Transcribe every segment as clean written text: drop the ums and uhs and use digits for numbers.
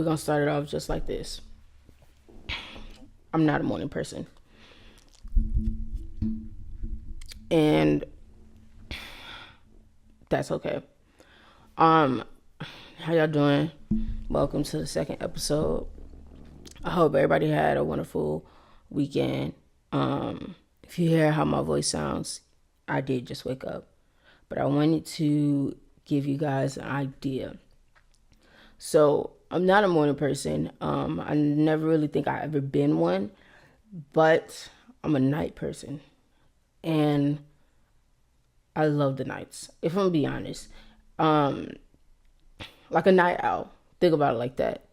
gonna start it off just like this. I'm not a morning person. And that's okay. How y'all doing? Welcome to the second episode. I hope everybody had a wonderful weekend. If you hear how my voice sounds, I did just wake up. But I wanted to give you guys an idea. So I'm not a morning person. I never really think I ever been one, but I'm a night person. And I love the nights, if I'm gonna be honest. Like a night owl. Think about it like that.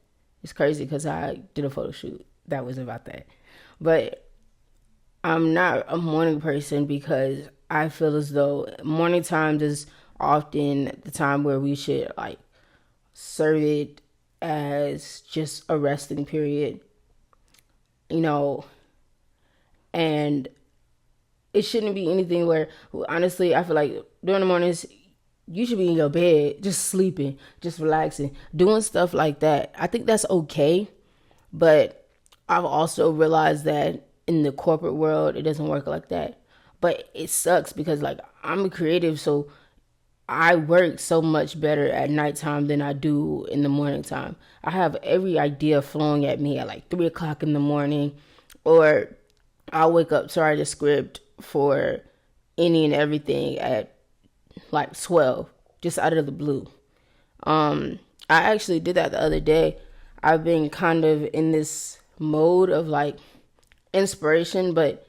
It's crazy because I did a photo shoot that was about that. But I'm not a morning person because I feel as though morning times is often the time where we should like serve it as just a resting period, and it shouldn't be anything where, honestly, I feel like during the mornings, you should be in your bed, just sleeping, just relaxing, doing stuff like that. I think that's okay. But I've also realized that in the corporate world, it doesn't work like that. But it sucks because, like, I'm a creative, so I work so much better at nighttime than I do in the morning time. I have every idea flowing at me at like 3 o'clock in the morning, or I'll wake up to write a script for any and everything at like 12, just out of the blue. I actually did that the other day. I've been kind of in this mode of like inspiration, but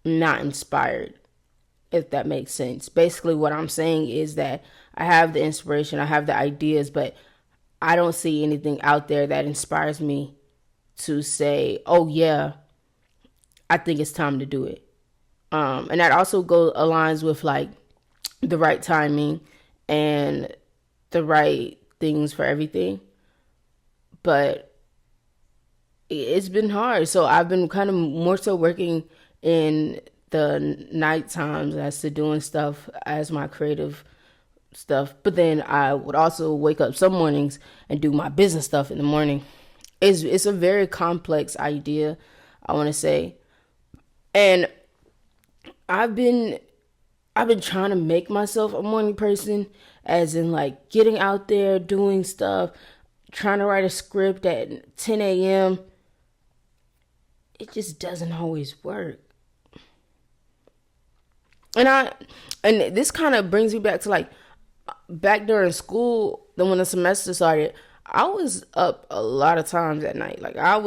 not inspired, if that makes sense. Basically, what I'm saying is that I have the inspiration, I have the ideas, but I don't see anything out there that inspires me to say, oh yeah, I think it's time to do it. And that also aligns with like the right timing and the right things for everything. But it's been hard. So I've been kind of more so working in the night times as to doing stuff as my creative stuff. But then I would also wake up some mornings and do my business stuff in the morning. It's a very complex idea, I want to say. And I've been trying to make myself a morning person, as in like getting out there, doing stuff, trying to write a script at 10 a.m. It just doesn't always work. And this kind of brings me back to like back during school, then when the semester started, I was up a lot of times at night. Like I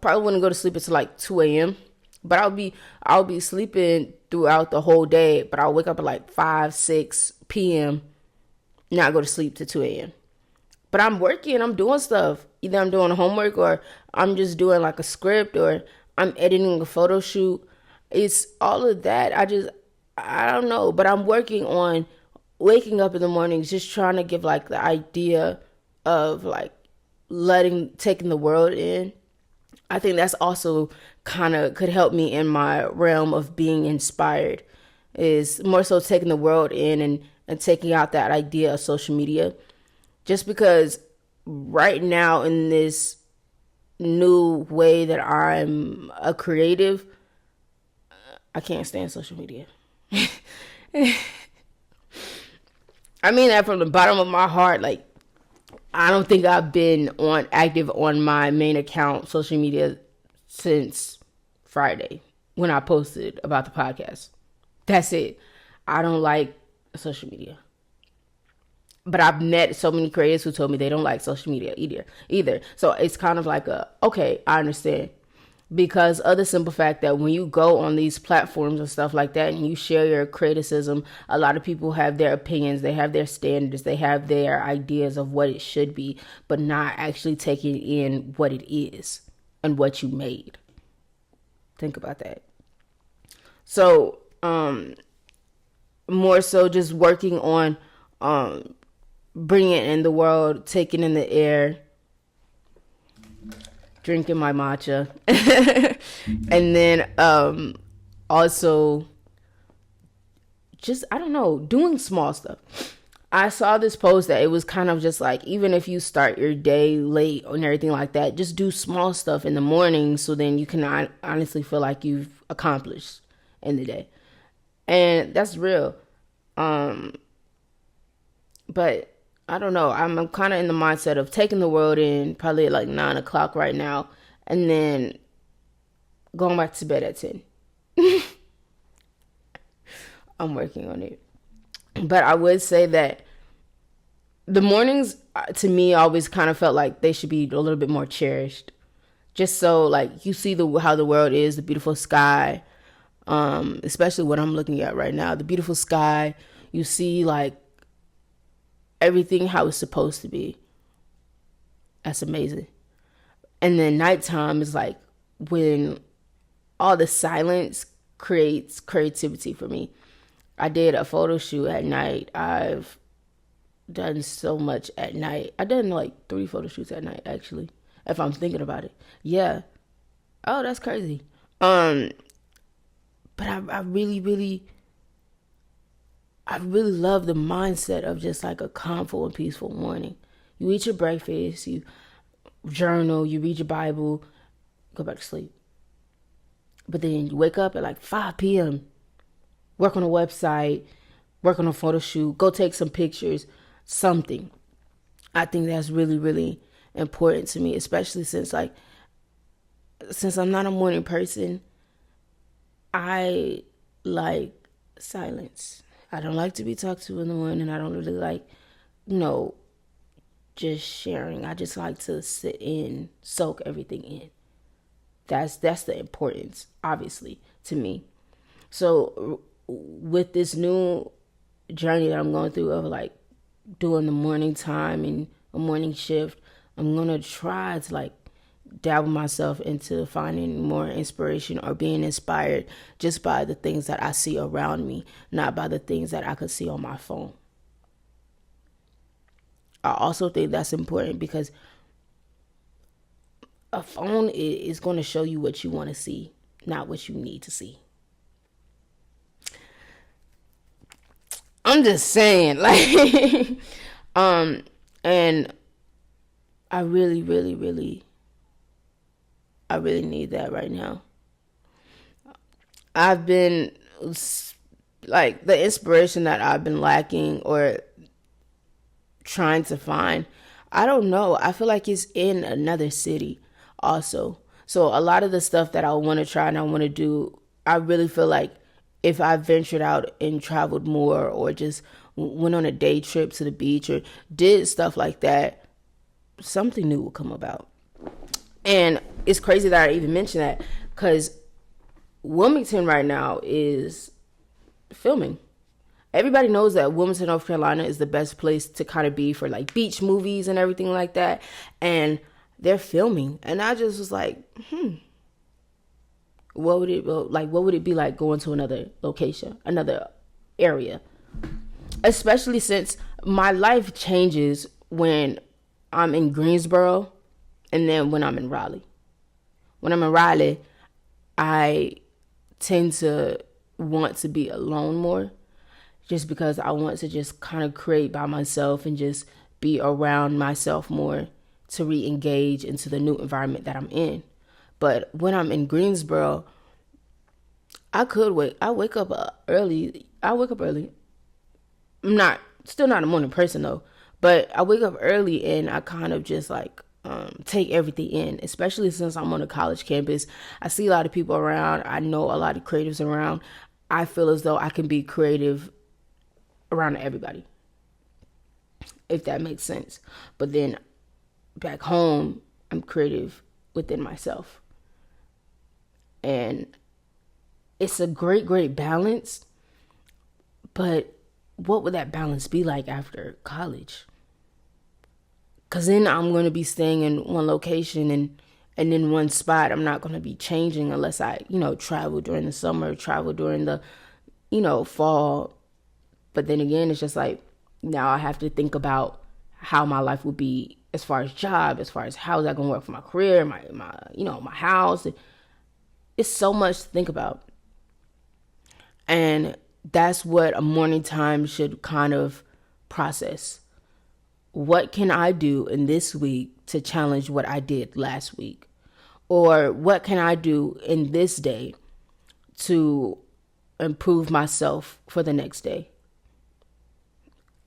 probably wouldn't go to sleep until like 2 a.m. But I'll be sleeping throughout the whole day, but I'll wake up at like 5, 6 p.m. not go to sleep to 2 a.m. But I'm working, I'm doing stuff. Either I'm doing homework or I'm just doing like a script or I'm editing a photo shoot. It's all of that. I don't know, but I'm working on waking up in the mornings, just trying to give like the idea of like taking the world in. I think that's also kind of could help me in my realm of being inspired, is more so taking the world in and taking out that idea of social media. Just because right now in this new way that I'm a creative, I can't stand social media. I mean that from the bottom of my heart. Like, I don't think I've been active on my main account, social media, since Friday when I posted about the podcast. That's it. I don't like social media. But I've met so many creators who told me they don't like social media either. So it's kind of like okay, I understand. Because of the simple fact that when you go on these platforms and stuff like that and you share your criticism, a lot of people have their opinions, they have their standards, they have their ideas of what it should be, but not actually taking in what it is and what you made. Think about that. So, more so just working on bringing it in the world, taking in the air, drinking my matcha, and then also just, I don't know, doing small stuff. I saw this post that it was kind of just like, even if you start your day late and everything like that, just do small stuff in the morning so then you can honestly feel like you've accomplished in the day. And that's real. Um, but I don't know. I'm kind of in the mindset of taking the world in probably at like 9 o'clock right now and then going back to bed at 10. I'm working on it. But I would say that the mornings to me always kind of felt like they should be a little bit more cherished. Just so like you see the how the world is, the beautiful sky, especially what I'm looking at right now, the beautiful sky. You see like everything how it's supposed to be. That's amazing. And then nighttime is like when all the silence creates creativity for me. I did a photo shoot at night. I've done so much at night. I've done like 3 photo shoots at night actually, if I'm thinking about it. Yeah. Oh, that's crazy. But I really love the mindset of just like a calmful and peaceful morning. You eat your breakfast, you journal, you read your Bible, go back to sleep. But then you wake up at like 5 p.m., work on a website, work on a photo shoot, go take some pictures, something. I think that's really, really important to me, especially since I'm not a morning person. I like silence. I don't like to be talked to in the morning. I don't really like, just sharing. I just like to sit in, soak everything in. That's the importance, obviously, to me. So with this new journey that I'm going through of like doing the morning time and a morning shift, I'm gonna try to like dabble myself into finding more inspiration or being inspired just by the things that I see around me, not by the things that I could see on my phone. I also think that's important because a phone is going to show you what you want to see, not what you need to see. I'm just saying, like, and I really, really, really, I really need that right now. I've been, like, the inspiration that I've been lacking or trying to find, I don't know. I feel like it's in another city also. So a lot of the stuff that I want to try and I want to do, I really feel like if I ventured out and traveled more or just went on a day trip to the beach or did stuff like that, something new will come about. And it's crazy that I even mentioned that because Wilmington right now is filming. Everybody knows that Wilmington, North Carolina is the best place to kind of be for like beach movies and everything like that. And they're filming. And I just was like, what would it be like going to another location, another area? Especially since my life changes when I'm in Greensboro and then when I'm in Raleigh. When I'm in Raleigh, I tend to want to be alone more just because I want to just kind of create by myself and just be around myself more to re-engage into the new environment that I'm in. But when I'm in Greensboro, I wake up early. I'm still not a morning person though, but I wake up early and I kind of just like take everything in, especially since I'm on a college campus. I see a lot of people around. I know a lot of creatives around. I feel as though I can be creative around everybody, if that makes sense. But then back home, I'm creative within myself. And it's a great, great balance. But what would that balance be like after college? Because then I'm going to be staying in one location and in one spot. I'm not going to be changing unless I, travel during the summer, travel during the, fall. But then again, it's just like now I have to think about how my life will be as far as job, as far as how's that going to work for my career, my house. It's so much to think about. And that's what a morning time should kind of process. What can I do in this week to challenge what I did last week? Or what can I do in this day to improve myself for the next day?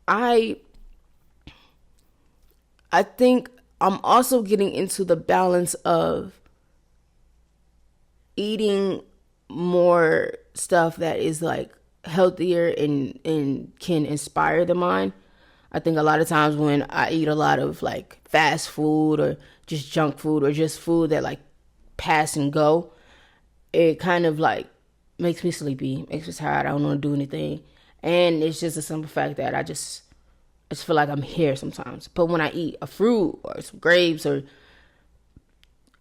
I think I'm also getting into the balance of eating more stuff that is like healthier and can inspire the mind. I think a lot of times when I eat a lot of like fast food or just junk food or just food that like pass and go, it kind of like makes me sleepy, makes me tired. I don't want to do anything. And it's just a simple fact that I just feel like I'm here sometimes. But when I eat a fruit or some grapes or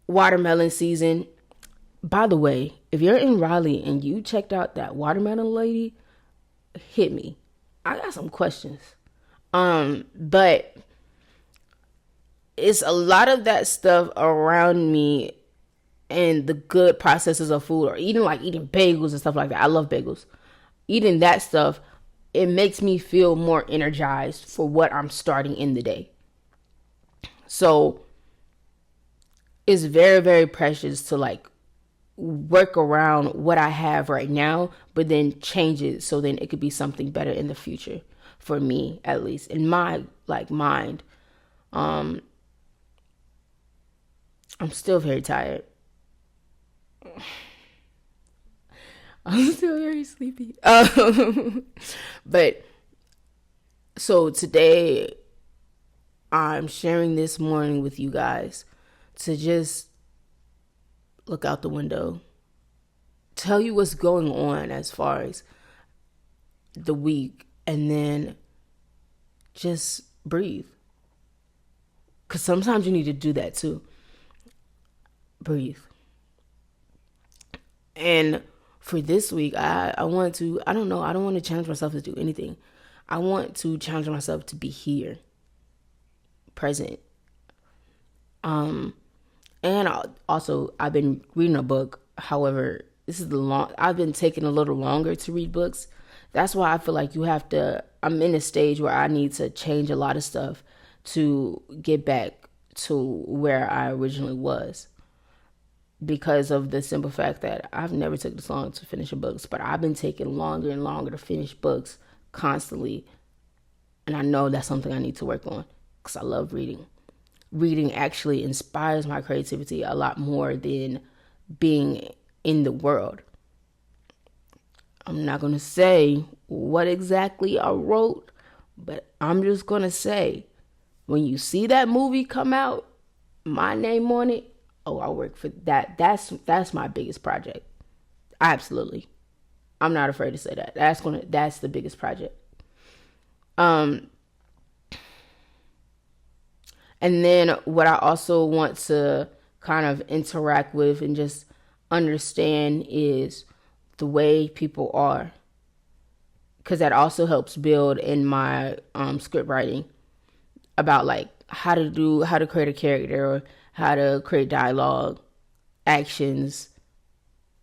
watermelon season, by the way, if you're in Raleigh and you checked out that watermelon lady, hit me. I got some questions. But it's a lot of that stuff around me and the good processes of food, or eating bagels and stuff like that. I love bagels. Eating that stuff, it makes me feel more energized for what I'm starting in the day. So it's very, very precious to like work around what I have right now, but then change it so then it could be something better in the future, for me at least, in my like mind. I'm still very tired. I'm still very sleepy. But so today I'm sharing this morning with you guys to just look out the window, tell you what's going on as far as the week, and then just breathe. Because sometimes you need to do that too. Breathe. And for this week, I don't want to challenge myself to do anything. I want to challenge myself to be here, present. And also, I've been reading a book. However, I've been taking a little longer to read books. That's why I feel like I'm in a stage where I need to change a lot of stuff to get back to where I originally was. Because of the simple fact that I've never took this long to finish a book, but I've been taking longer and longer to finish books constantly. And I know that's something I need to work on because I love reading. Reading actually inspires my creativity a lot more than being in the world. I'm not going to say what exactly I wrote, but I'm just going to say, when you see that movie come out, my name on it, oh, I work for that. That's my biggest project. Absolutely. I'm not afraid to say that. That's the biggest project. And then what I also want to kind of interact with and just understand is the way people are. Because that also helps build in my script writing about like how to create a character, or how to create dialogue, actions,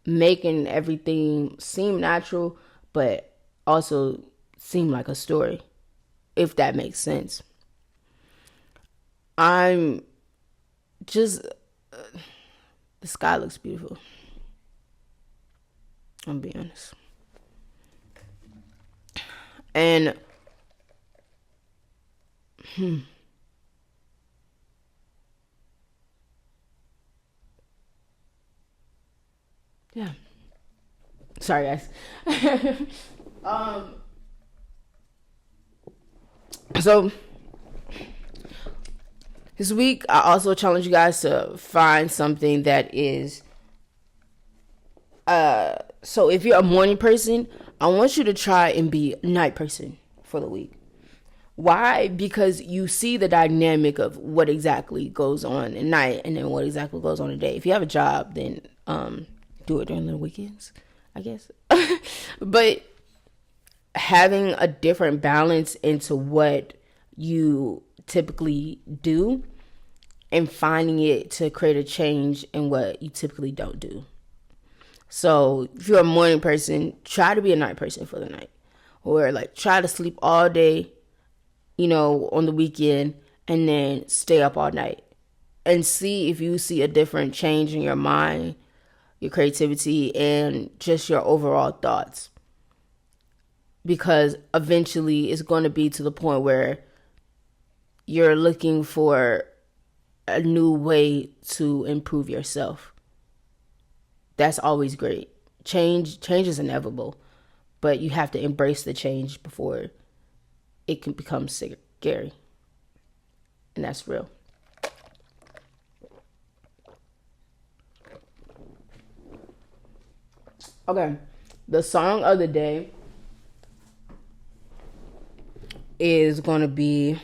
making everything seem natural, but also seem like a story, if that makes sense. I'm just, the sky looks beautiful. I'm being honest. And, yeah. Sorry, guys. So this week, I also challenge you guys to find something that is, so if you're a morning person, I want you to try and be a night person for the week. Why? Because you see the dynamic of what exactly goes on at night and then what exactly goes on today. If you have a job, then do it during the weekends, I guess. But having a different balance into what you typically do and finding it to create a change in what you typically don't do. So if you're a morning person, try to be a night person for the night. Or like try to sleep all day on the weekend, and then stay up all night and see if you see a different change in your mind, your creativity, and just your overall thoughts. Because eventually it's going to be to the point where you're looking for a new way to improve yourself. That's always great. Change is inevitable, but you have to embrace the change before it can become scary. And that's real. Okay, the song of the day is going to be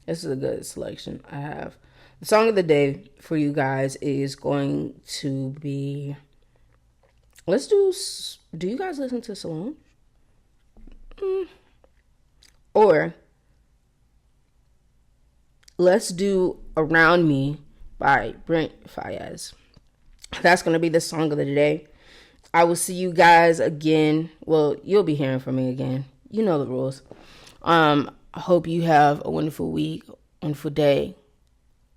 this is a good selection I have. The song of the day for you guys is going to be, do you guys listen to Solange? Or let's do Around Me by Brent Faiyaz. That's going to be the song of the day. I will see you guys again. Well, you'll be hearing from me again. You know the rules. I hope you have a wonderful week, wonderful day,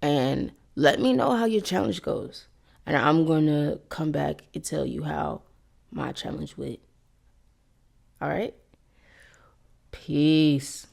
and let me know how your challenge goes. And I'm going to come back and tell you how my challenge went. All right? Peace.